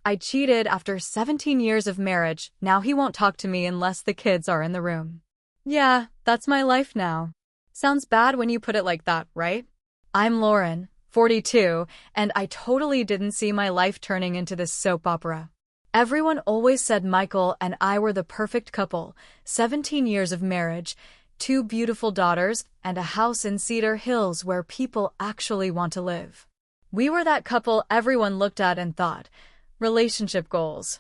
I cheated after 17 years of marriage. Now he won't talk to me unless the kids are in the room. Yeah, that's my life now. Sounds bad when you put it like that, right? I'm Lauren, 42, and I totally didn't see my life turning into this soap opera. Everyone always said Michael and I were the perfect couple, 17 years of marriage, 2 beautiful daughters, and a house in Cedar Hills where people actually want to live. We were that couple everyone looked at and thought, relationship goals.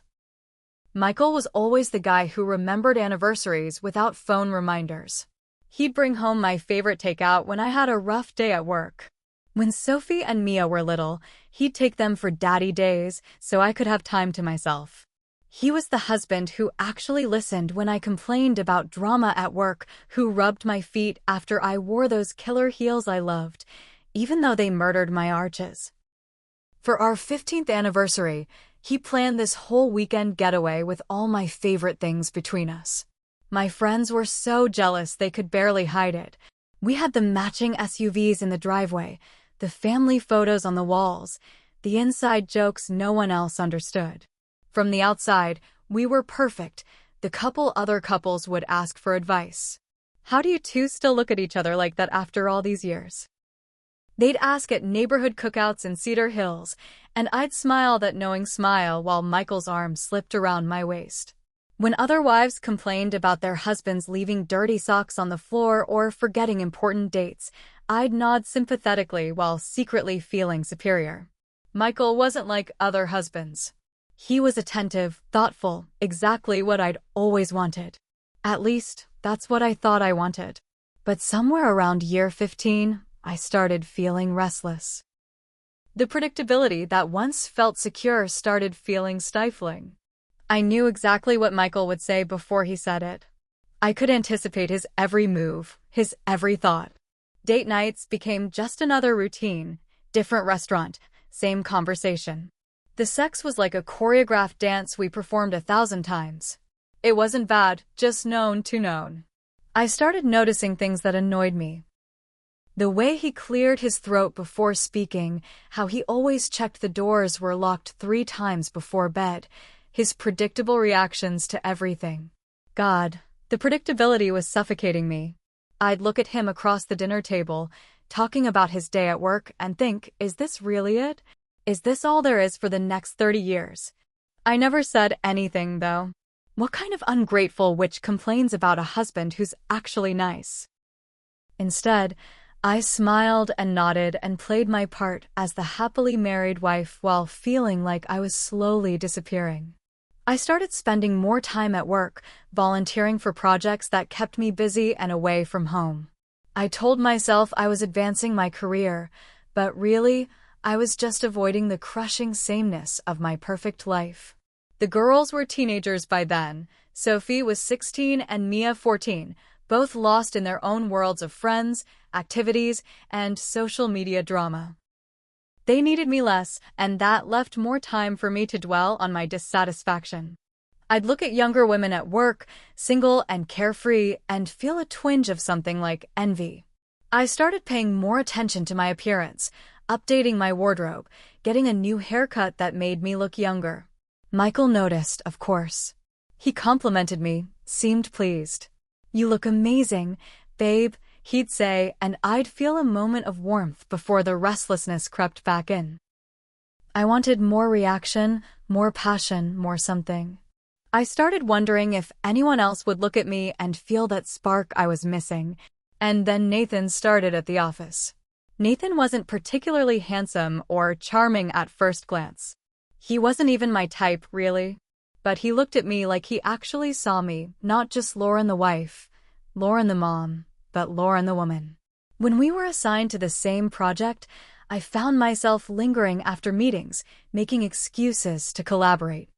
Michael was always the guy who remembered anniversaries without phone reminders. He'd bring home my favorite takeout when I had a rough day at work. When Sophie and Mia were little, he'd take them for daddy days so I could have time to myself. He was the husband who actually listened when I complained about drama at work, who rubbed my feet after I wore those killer heels I loved, even though they murdered my arches. For our 15th anniversary, he planned this whole weekend getaway with all my favorite things between us. My friends were so jealous they could barely hide it. We had the matching SUVs in the driveway, the family photos on the walls, the inside jokes no one else understood. From the outside, we were perfect, the couple other couples would ask for advice. How do you two still look at each other like that after all these years? They'd ask at neighborhood cookouts in Cedar Hills, and I'd smile that knowing smile while Michael's arm slipped around my waist. When other wives complained about their husbands leaving dirty socks on the floor or forgetting important dates, I'd nod sympathetically while secretly feeling superior. Michael wasn't like other husbands. He was attentive, thoughtful, exactly what I'd always wanted. At least, that's what I thought I wanted. But somewhere around year 15, I started feeling restless. The predictability that once felt secure started feeling stifling. I knew exactly what Michael would say before he said it. I could anticipate his every move, his every thought. Date nights became just another routine, different restaurant, same conversation. The sex was like a choreographed dance we performed 1,000 times. It wasn't bad, just known to known. I started noticing things that annoyed me. The way he cleared his throat before speaking, how he always checked the doors were locked 3 times before bed, his predictable reactions to everything. God, the predictability was suffocating me. I'd look at him across the dinner table, talking about his day at work, and think, is this really it? Is this all there is for the next 30 years? I never said anything, though. What kind of ungrateful witch complains about a husband who's actually nice? Instead, I smiled and nodded and played my part as the happily married wife while feeling like I was slowly disappearing. I started spending more time at work, volunteering for projects that kept me busy and away from home. I told myself I was advancing my career, but really, I was just avoiding the crushing sameness of my perfect life. The girls were teenagers by then. Sophie was 16 and Mia 14, both lost in their own worlds of friends, activities, and social media drama. They needed me less, and that left more time for me to dwell on my dissatisfaction. I'd look at younger women at work, single and carefree, and feel a twinge of something like envy. I started paying more attention to my appearance, updating my wardrobe, getting a new haircut that made me look younger. Michael noticed, of course. He complimented me, seemed pleased. "You look amazing, babe," he'd say, and I'd feel a moment of warmth before the restlessness crept back in. I wanted more reaction, more passion, more something. I started wondering if anyone else would look at me and feel that spark I was missing, and then Nathan started at the office. Nathan wasn't particularly handsome or charming at first glance. He wasn't even my type, really. But he looked at me like he actually saw me, not just Lauren the wife, Lauren the mom, but Lauren the woman. When we were assigned to the same project, I found myself lingering after meetings, making excuses to collaborate.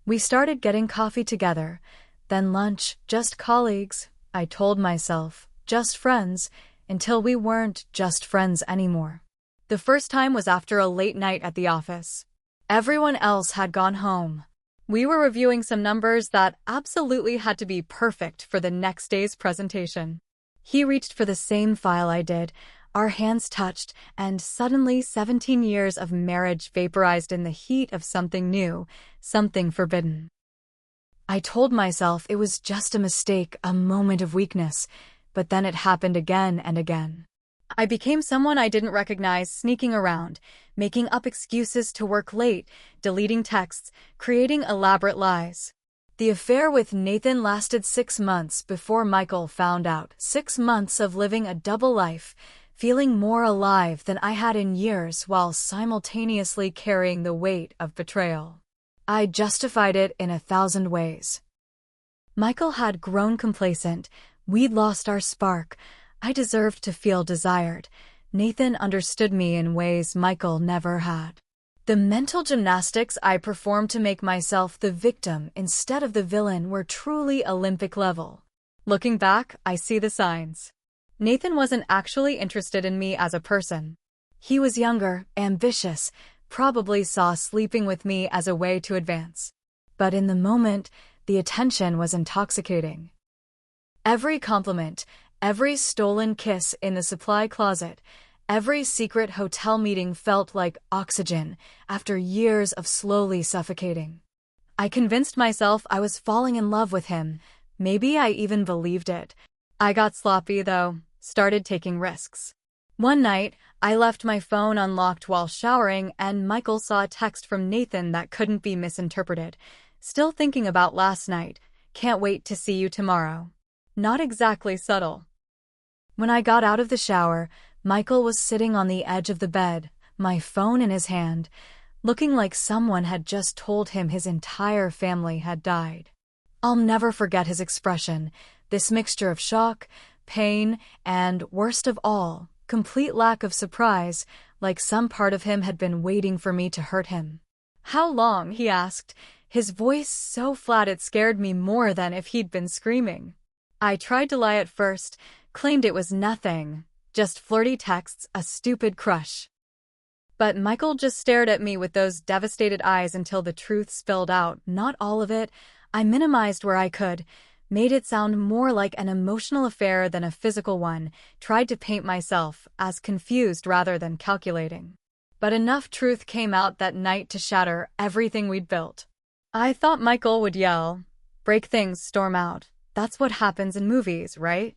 We started getting coffee together, then lunch, just colleagues, I told myself, just friends, until we weren't just friends anymore. The first time was after a late night at the office. Everyone else had gone home. We were reviewing some numbers that absolutely had to be perfect for the next day's presentation. He reached for the same file I did, Our hands touched, and suddenly 17 years of marriage vaporized in the heat of something new, something forbidden. I told myself it was just a mistake, a moment of weakness, but then it happened again and again. I became someone I didn't recognize, sneaking around, making up excuses to work late, deleting texts, creating elaborate lies. The affair with Nathan lasted 6 months before Michael found out. 6 months of living a double life, feeling more alive than I had in years while simultaneously carrying the weight of betrayal. I justified it in 1,000 ways. Michael had grown complacent. We'd lost our spark. I deserved to feel desired. Nathan understood me in ways Michael never had. The mental gymnastics I performed to make myself the victim instead of the villain were truly Olympic level. Looking back, I see the signs. Nathan wasn't actually interested in me as a person. He was younger, ambitious, probably saw sleeping with me as a way to advance. But in the moment, the attention was intoxicating. Every compliment, every stolen kiss in the supply closet, every secret hotel meeting felt like oxygen after years of slowly suffocating. I convinced myself I was falling in love with him. Maybe I even believed it. I got sloppy, though, started taking risks. One night, I left my phone unlocked while showering, and Michael saw a text from Nathan that couldn't be misinterpreted. Still thinking about last night. Can't wait to see you tomorrow. Not exactly subtle. When I got out of the shower, Michael was sitting on the edge of the bed, my phone in his hand, looking like someone had just told him his entire family had died. I'll never forget his expression, this mixture of shock, pain, and, worst of all, complete lack of surprise, like some part of him had been waiting for me to hurt him. "How long?" he asked, his voice so flat it scared me more than if he'd been screaming. I tried to lie at first, claimed it was nothing, just flirty texts, a stupid crush. But Michael just stared at me with those devastated eyes until the truth spilled out. Not all of it. I minimized where I could, made it sound more like an emotional affair than a physical one, tried to paint myself as confused rather than calculating. But enough truth came out that night to shatter everything we'd built. I thought Michael would yell, break things, storm out. That's what happens in movies, right?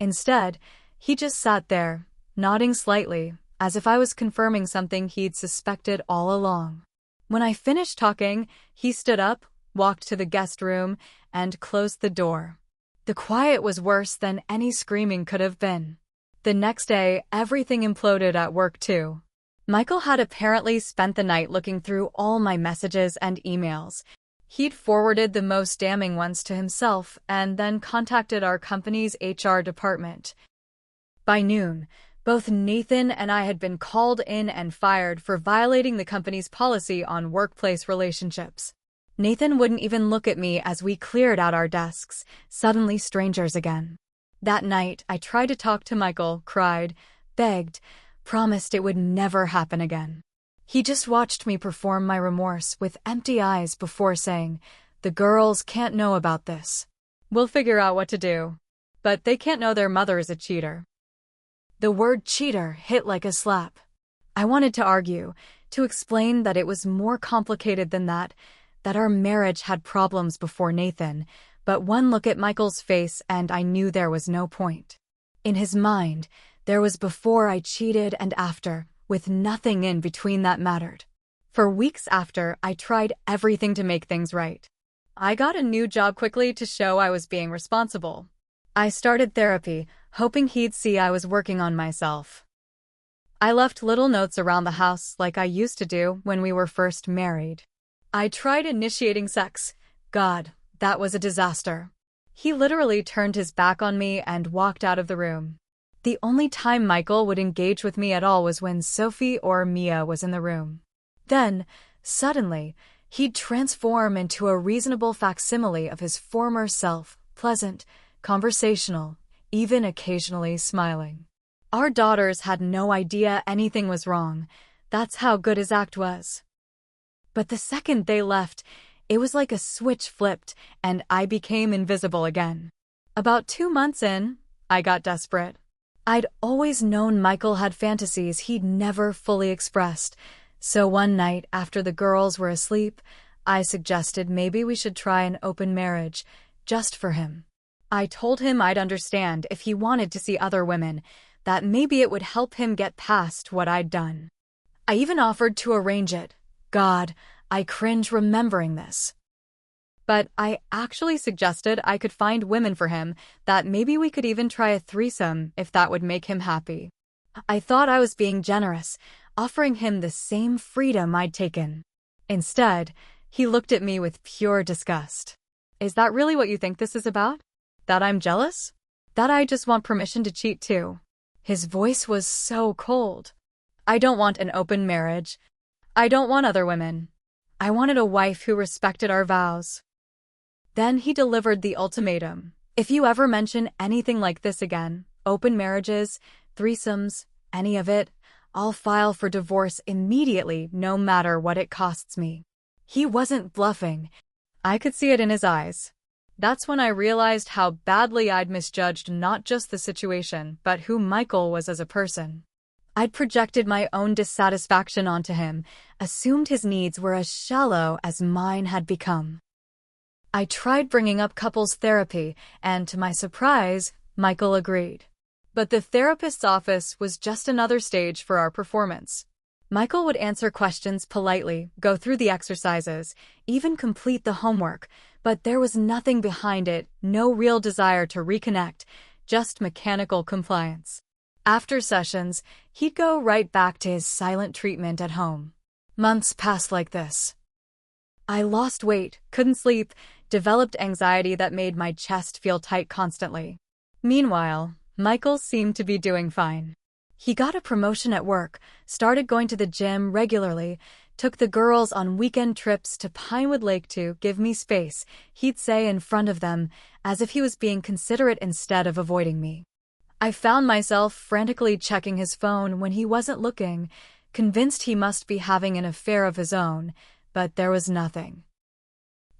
Instead, he just sat there, nodding slightly, as if I was confirming something he'd suspected all along. When I finished talking, he stood up, walked to the guest room, and closed the door. The quiet was worse than any screaming could have been. The next day, everything imploded at work too. Michael had apparently spent the night looking through all my messages and emails. He'd forwarded the most damning ones to himself and then contacted our company's HR department. By noon, both Nathan and I had been called in and fired for violating the company's policy on workplace relationships. Nathan wouldn't even look at me as we cleared out our desks, suddenly strangers again. That night, I tried to talk to Michael, cried, begged, promised it would never happen again. He just watched me perform my remorse with empty eyes before saying, "The girls can't know about this. We'll figure out what to do. But they can't know their mother is a cheater." The word cheater hit like a slap. I wanted to argue, to explain that it was more complicated than that our marriage had problems before Nathan, but one look at Michael's face and I knew there was no point. In his mind, there was before I cheated and after, with nothing in between that mattered. For weeks after, I tried everything to make things right. I got a new job quickly to show I was being responsible. I started therapy, hoping he'd see I was working on myself. I left little notes around the house like I used to do when we were first married. I tried initiating sex. God, that was a disaster. He literally turned his back on me and walked out of the room. The only time Michael would engage with me at all was when Sophie or Mia was in the room. Then, suddenly, he'd transform into a reasonable facsimile of his former self, pleasant, conversational, even occasionally smiling. Our daughters had no idea anything was wrong. That's how good his act was. But the second they left, it was like a switch flipped, and I became invisible again. About 2 months in, I got desperate. I'd always known Michael had fantasies he'd never fully expressed, so one night after the girls were asleep, I suggested maybe we should try an open marriage, just for him. I told him I'd understand if he wanted to see other women, that maybe it would help him get past what I'd done. I even offered to arrange it. God, I cringe remembering this. But I actually suggested I could find women for him, that maybe we could even try a threesome if that would make him happy. I thought I was being generous, offering him the same freedom I'd taken. Instead, he looked at me with pure disgust. Is that really what you think this is about? That I'm jealous? That I just want permission to cheat too? His voice was so cold. I don't want an open marriage. I don't want other women. I wanted a wife who respected our vows. Then he delivered the ultimatum. If you ever mention anything like this again, open marriages, threesomes, any of it, I'll file for divorce immediately, no matter what it costs me. He wasn't bluffing. I could see it in his eyes. That's when I realized how badly I'd misjudged not just the situation, but who Michael was as a person. I'd projected my own dissatisfaction onto him, assumed his needs were as shallow as mine had become. I tried bringing up couples therapy, and to my surprise, Michael agreed. But the therapist's office was just another stage for our performance. Michael would answer questions politely, go through the exercises, even complete the homework, but there was nothing behind it, no real desire to reconnect, just mechanical compliance. After sessions, he'd go right back to his silent treatment at home. Months passed like this. I lost weight, couldn't sleep, developed anxiety that made my chest feel tight constantly. Meanwhile, Michael seemed to be doing fine. He got a promotion at work, started going to the gym regularly, took the girls on weekend trips to Pinewood Lake to give me space, he'd say in front of them, as if he was being considerate instead of avoiding me. I found myself frantically checking his phone when he wasn't looking, convinced he must be having an affair of his own, but there was nothing.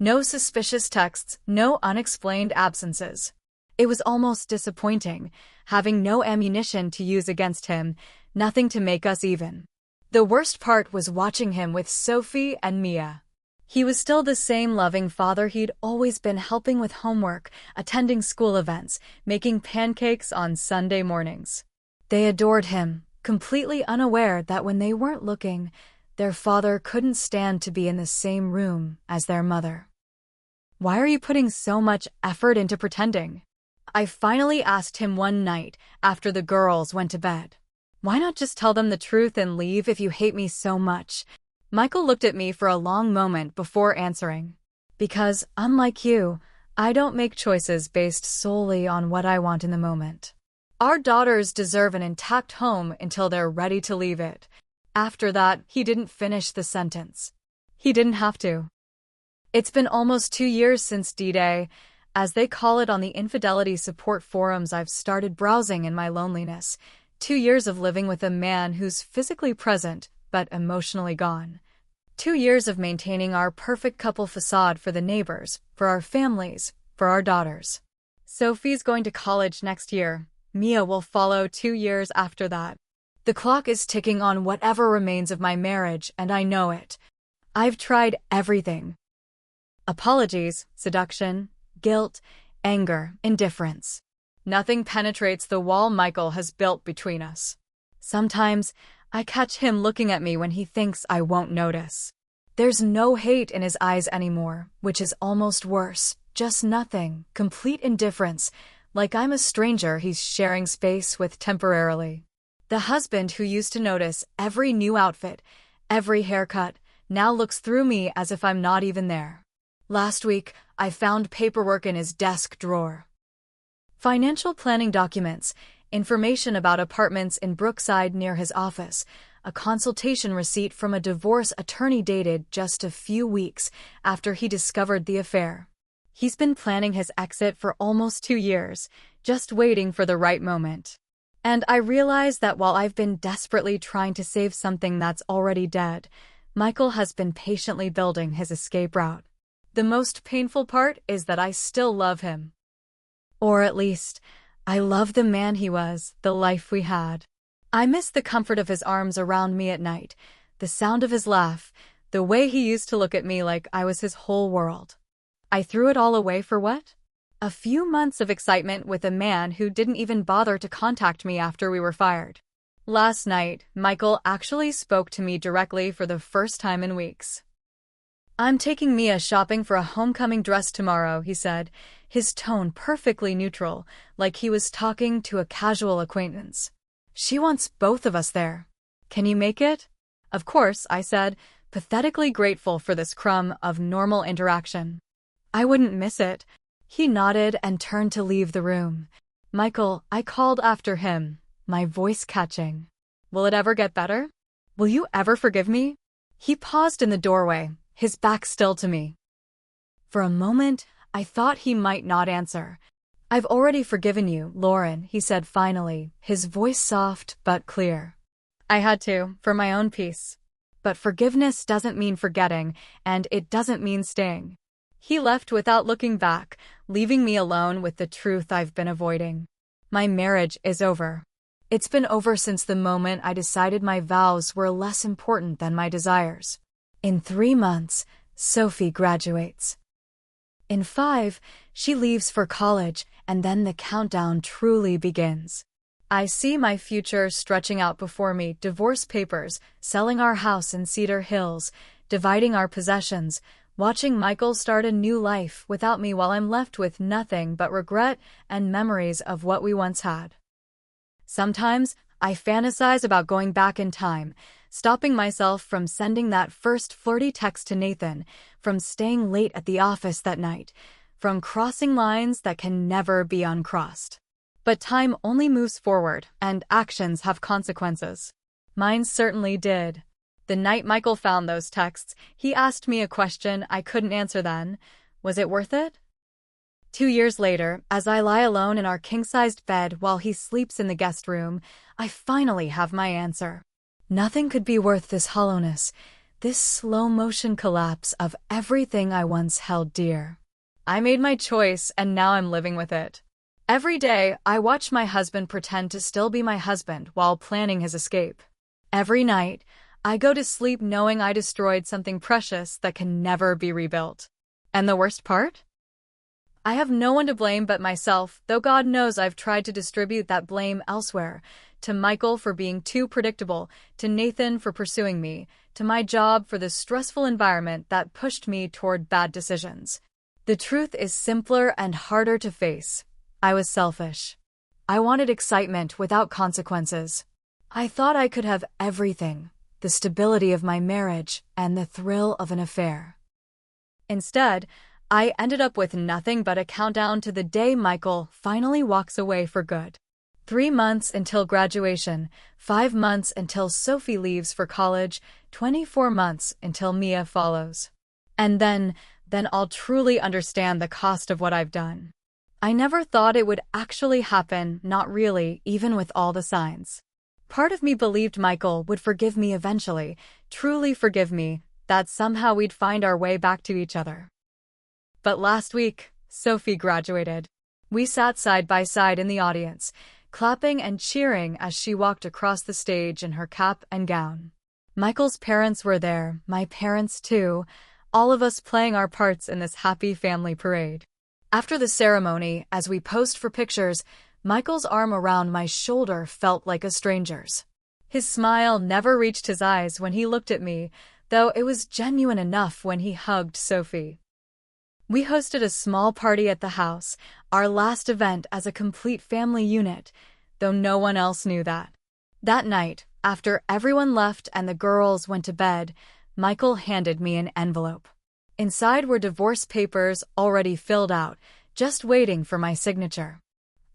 No suspicious texts, no unexplained absences. It was almost disappointing, having no ammunition to use against him, nothing to make us even. The worst part was watching him with Sophie and Mia. He was still the same loving father he'd always been, helping with homework, attending school events, making pancakes on Sunday mornings. They adored him, completely unaware that when they weren't looking, their father couldn't stand to be in the same room as their mother. Why are you putting so much effort into pretending? I finally asked him one night after the girls went to bed. Why not just tell them the truth and leave if you hate me so much? Michael looked at me for a long moment before answering. Because, unlike you, I don't make choices based solely on what I want in the moment. Our daughters deserve an intact home until they're ready to leave it. After that, he didn't finish the sentence. He didn't have to. It's been almost 2 years since D-Day, as they call it on the infidelity support forums I've started browsing in my loneliness. 2 years of living with a man who's physically present, but emotionally gone. 2 years of maintaining our perfect couple facade for the neighbors, for our families, for our daughters. Sophie's going to college next year. Mia will follow 2 years after that. The clock is ticking on whatever remains of my marriage, and I know it. I've tried everything. Apologies, seduction, guilt, anger, indifference. Nothing penetrates the wall Michael has built between us. Sometimes, I catch him looking at me when he thinks I won't notice. There's no hate in his eyes anymore, which is almost worse. Just nothing, complete indifference, like I'm a stranger he's sharing space with temporarily. The husband who used to notice every new outfit, every haircut, now looks through me as if I'm not even there. Last week, I found paperwork in his desk drawer. Financial planning documents, information about apartments in Brookside near his office, a consultation receipt from a divorce attorney dated just a few weeks after he discovered the affair. He's been planning his exit for almost 2 years, just waiting for the right moment. And I realize that while I've been desperately trying to save something that's already dead, Michael has been patiently building his escape route. The most painful part is that I still love him. Or at least, I loved the man he was, the life we had. I missed the comfort of his arms around me at night, the sound of his laugh, the way he used to look at me like I was his whole world. I threw it all away for what? A few months of excitement with a man who didn't even bother to contact me after we were fired. Last night, Michael actually spoke to me directly for the first time in weeks. "I'm taking Mia shopping for a homecoming dress tomorrow," he said, his tone perfectly neutral, like he was talking to a casual acquaintance. "She wants both of us there. Can you make it?" "Of course," I said, pathetically grateful for this crumb of normal interaction. "I wouldn't miss it." He nodded and turned to leave the room. "Michael," I called after him, my voice catching. "Will it ever get better? Will you ever forgive me?" He paused in the doorway, his back still to me. For a moment, I thought he might not answer. "I've already forgiven you, Lauren," he said finally, his voice soft but clear. I had to, for my own peace. But forgiveness doesn't mean forgetting, and it doesn't mean staying. He left without looking back, leaving me alone with the truth I've been avoiding. My marriage is over. It's been over since the moment I decided my vows were less important than my desires. In 3 months, Sophie graduates. In 5, she leaves for college, and then the countdown truly begins. I see my future stretching out before me, divorce papers, selling our house in Cedar Hills, dividing our possessions, watching Michael start a new life without me while I'm left with nothing but regret and memories of what we once had. Sometimes, I fantasize about going back in time, stopping myself from sending that first flirty text to Nathan, from staying late at the office that night, from crossing lines that can never be uncrossed. But time only moves forward, and actions have consequences. Mine certainly did. The night Michael found those texts, he asked me a question I couldn't answer then. Was it worth it? 2 years later, as I lie alone in our king-sized bed while he sleeps in the guest room, I finally have my answer. Nothing could be worth this hollowness, this slow-motion collapse of everything I once held dear. I made my choice, and now I'm living with it. Every day, I watch my husband pretend to still be my husband while planning his escape. Every night, I go to sleep knowing I destroyed something precious that can never be rebuilt. And the worst part? I have no one to blame but myself, though God knows I've tried to distribute that blame elsewhere. To Michael for being too predictable, to Nathan for pursuing me, to my job for the stressful environment that pushed me toward bad decisions. The truth is simpler and harder to face. I was selfish. I wanted excitement without consequences. I thought I could have everything, the stability of my marriage and the thrill of an affair. Instead, I ended up with nothing but a countdown to the day Michael finally walks away for good. 3 months until graduation, 5 months until Sophie leaves for college, 24 months until Mia follows. And then I'll truly understand the cost of what I've done. I never thought it would actually happen, not really, even with all the signs. Part of me believed Michael would forgive me eventually, truly forgive me, that somehow we'd find our way back to each other. But last week, Sophie graduated. We sat side by side in the audience, clapping and cheering as she walked across the stage in her cap and gown. Michael's parents were there, my parents too, all of us playing our parts in this happy family parade. After the ceremony, as we posed for pictures, Michael's arm around my shoulder felt like a stranger's. His smile never reached his eyes when he looked at me, though it was genuine enough when he hugged Sophie. We hosted a small party at the house, our last event as a complete family unit, though no one else knew that. That night, after everyone left and the girls went to bed, Michael handed me an envelope. Inside were divorce papers already filled out, just waiting for my signature.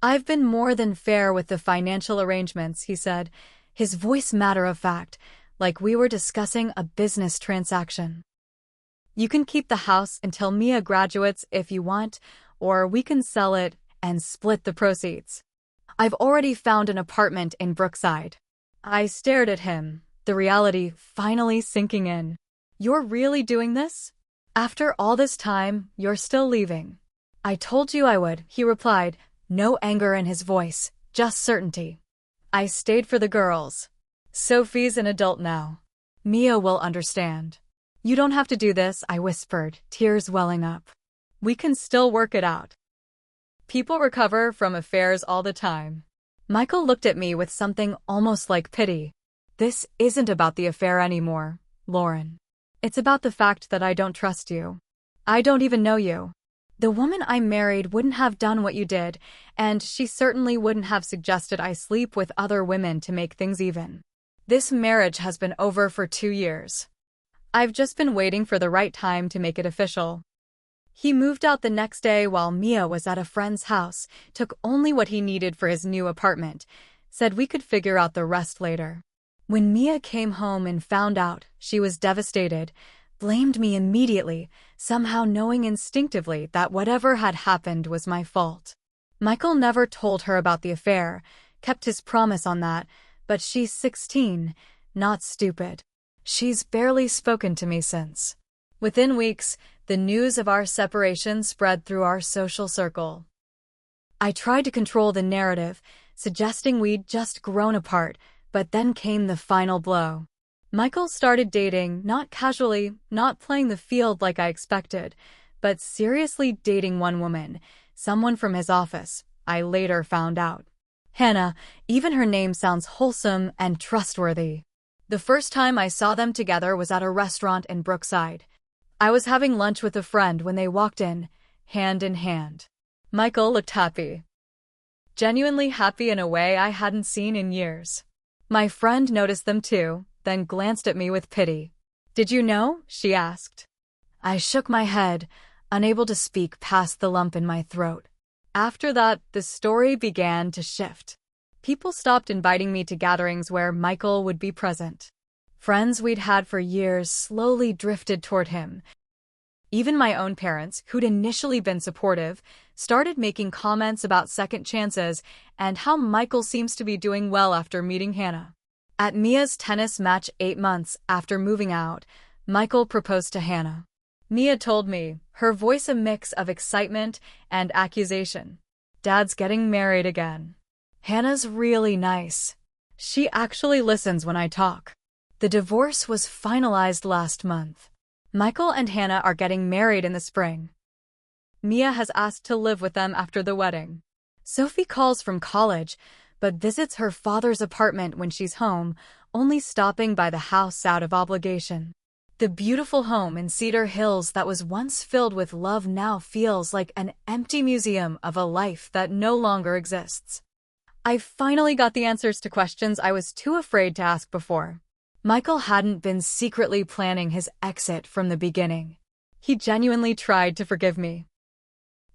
"I've been more than fair with the financial arrangements," he said, his voice matter-of-fact, like we were discussing a business transaction. "You can keep the house until Mia graduates if you want, or we can sell it and split the proceeds. I've already found an apartment in Brookside." I stared at him, the reality finally sinking in. "You're really doing this? After all this time, you're still leaving?" "I told you I would," he replied, No anger in his voice, just certainty. I stayed for the girls. Sophie's an adult now. Mia will understand. You don't have to do this, I whispered, tears welling up. We can still work it out. People recover from affairs all the time. Michael looked at me with something almost like pity. This isn't about the affair anymore, Lauren. It's about the fact that I don't trust you. I don't even know you. The woman I married wouldn't have done what you did, and she certainly wouldn't have suggested I sleep with other women to make things even. This marriage has been over for 2 years. I've just been waiting for the right time to make it official. He moved out the next day while Mia was at a friend's house, took only what he needed for his new apartment, said we could figure out the rest later. When Mia came home and found out, she was devastated, blamed me immediately, somehow knowing instinctively that whatever had happened was my fault. Michael never told her about the affair, kept his promise on that, but she's 16, not stupid. She's barely spoken to me since. Within weeks, the news of our separation spread through our social circle. I tried to control the narrative, suggesting we'd just grown apart, but then came the final blow. Michael started dating, not casually, not playing the field like I expected, but seriously dating one woman, someone from his office, I later found out. Hannah, even her name sounds wholesome and trustworthy. The first time I saw them together was at a restaurant in Brookside. I was having lunch with a friend when they walked in, hand in hand. Michael looked happy. Genuinely happy in a way I hadn't seen in years. My friend noticed them too, then glanced at me with pity. "Did you know?" she asked. I shook my head, unable to speak past the lump in my throat. After that, the story began to shift. People stopped inviting me to gatherings where Michael would be present. Friends we'd had for years slowly drifted toward him. Even my own parents, who'd initially been supportive, started making comments about second chances and how Michael seems to be doing well after meeting Hannah. At Mia's tennis match 8 months after moving out, Michael proposed to Hannah. Mia told me, her voice a mix of excitement and accusation. "Dad's getting married again. Hannah's really nice. She actually listens when I talk." The divorce was finalized last month. Michael and Hannah are getting married in the spring. Mia has asked to live with them after the wedding. Sophie calls from college, but visits her father's apartment when she's home, only stopping by the house out of obligation. The beautiful home in Cedar Hills that was once filled with love now feels like an empty museum of a life that no longer exists. I finally got the answers to questions I was too afraid to ask before. Michael hadn't been secretly planning his exit from the beginning. He genuinely tried to forgive me.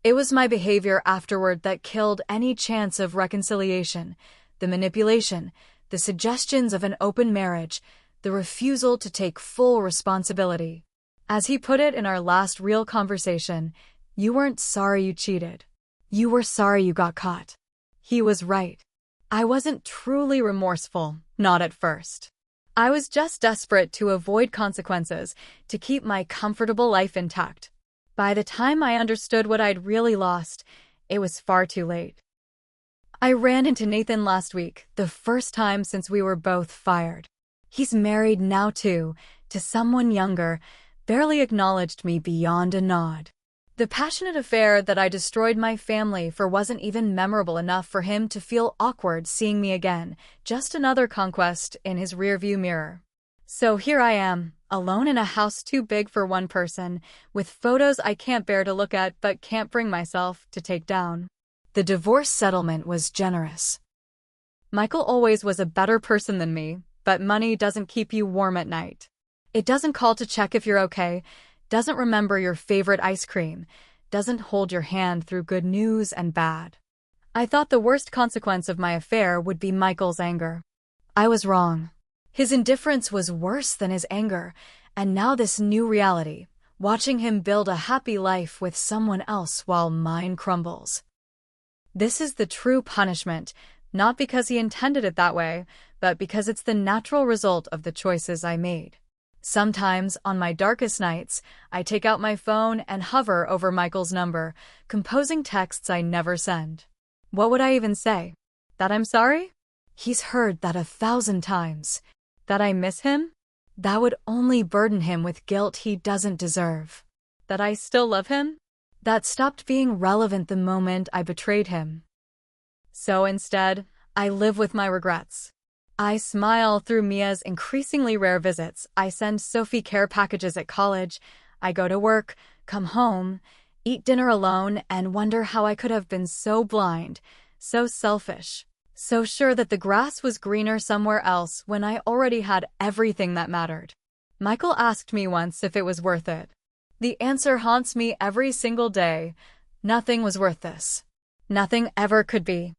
It was my behavior afterward that killed any chance of reconciliation, the manipulation, the suggestions of an open marriage, the refusal to take full responsibility. As he put it in our last real conversation, "You weren't sorry you cheated. You were sorry you got caught." He was right. I wasn't truly remorseful, not at first. I was just desperate to avoid consequences, to keep my comfortable life intact. By the time I understood what I'd really lost, it was far too late. I ran into Nathan last week, the first time since we were both fired. He's married now too, to someone younger, barely acknowledged me beyond a nod. The passionate affair that I destroyed my family for wasn't even memorable enough for him to feel awkward seeing me again, just another conquest in his rearview mirror. So here I am, alone in a house too big for one person, with photos I can't bear to look at but can't bring myself to take down. The divorce settlement was generous. Michael always was a better person than me, but money doesn't keep you warm at night. It doesn't call to check if you're okay, doesn't remember your favorite ice cream, doesn't hold your hand through good news and bad. I thought the worst consequence of my affair would be Michael's anger. I was wrong. His indifference was worse than his anger, and now this new reality, watching him build a happy life with someone else while mine crumbles. This is the true punishment, not because he intended it that way, but because it's the natural result of the choices I made. Sometimes, on my darkest nights, I take out my phone and hover over Michael's number, composing texts I never send. What would I even say? That I'm sorry? He's heard that 1,000 times. That I miss him? That would only burden him with guilt he doesn't deserve. That I still love him? That stopped being relevant the moment I betrayed him. So instead, I live with my regrets. I smile through Mia's increasingly rare visits. I send Sophie care packages at college. I go to work, come home, eat dinner alone, and wonder how I could have been so blind, so selfish, so sure that the grass was greener somewhere else when I already had everything that mattered. Michael asked me once if it was worth it. The answer haunts me every single day. Nothing was worth this. Nothing ever could be.